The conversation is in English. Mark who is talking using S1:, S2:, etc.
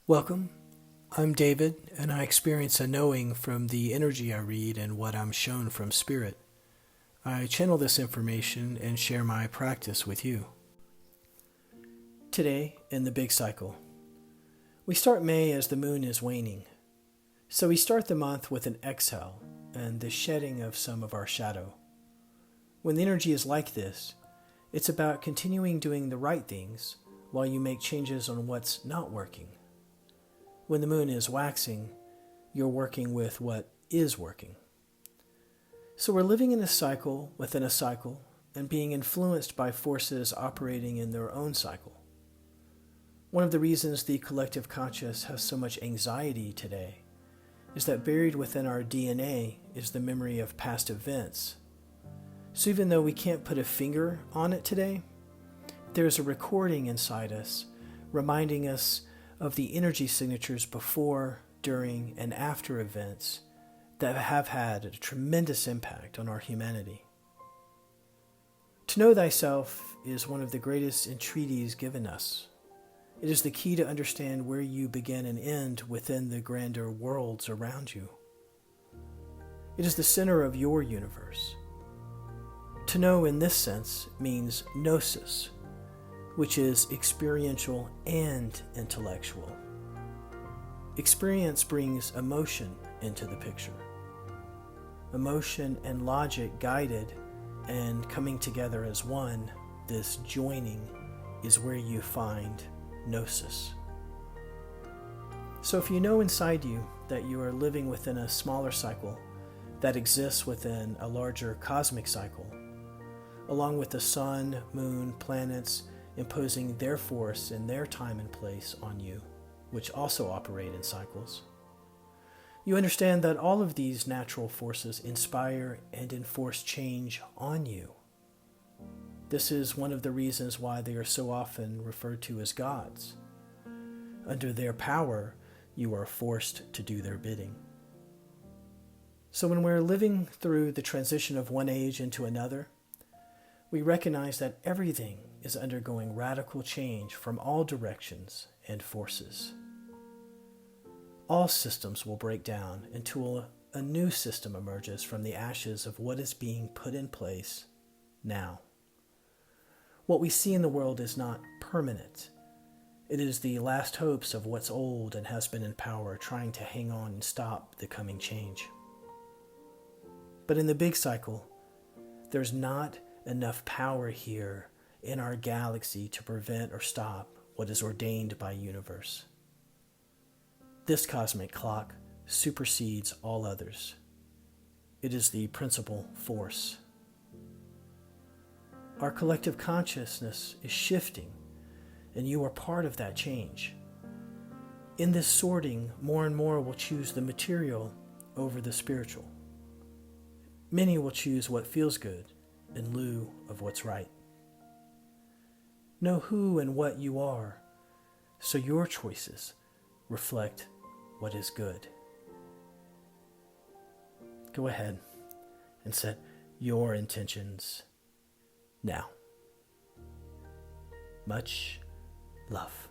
S1: Welcome. I'm David, and I experience a knowing from the energy I read and what I'm shown from Spirit. I channel this information and share my practice with you. Today, in the big cycle, we start May as the moon is waning. So we start the month with an exhale and the shedding of some of our shadow. When the energy is like this, it's about continuing doing the right things while you make changes on what's not working. When the moon is waxing, you're working with what is working. So we're living in a cycle within a cycle and being influenced by forces operating in their own cycle. One of the reasons the collective conscious has so much anxiety today is that buried within our DNA is the memory of past events. So even though we can't put a finger on it today, there's a recording inside us reminding us of the energy signatures before, during, and after events that have had a tremendous impact on our humanity. To know thyself is one of the greatest entreaties given us. It is the key to understand where you begin and end within the grander worlds around you. It is the center of your universe. To know in this sense means gnosis, which is experiential and intellectual. Experience brings emotion into the picture. Emotion and logic guided and coming together as one, this joining is where you find gnosis. So if you know inside you that you are living within a smaller cycle that exists within a larger cosmic cycle, along with the sun, moon, planets, imposing their force and their time and place on you, which also operate in cycles. You understand that all of these natural forces inspire and enforce change on you. This is one of the reasons why they are so often referred to as gods. Under their power, you are forced to do their bidding. So when we're living through the transition of one age into another, we recognize that everything is undergoing radical change from all directions and forces. All systems will break down until a new system emerges from the ashes of what is being put in place now. What we see in the world is not permanent. It is the last hopes of what's old and has been in power trying to hang on and stop the coming change. But in the big cycle, there's not enough power here in our galaxy to prevent or stop what is ordained by universe. This cosmic clock supersedes all others. It is the principal force. Our collective consciousness is shifting, and you are part of that change. In this sorting, more and more will choose the material over the spiritual. Many will choose what feels good in lieu of what's right. Know who and what you are, so your choices reflect what is good. Go ahead and set your intentions now. Much love.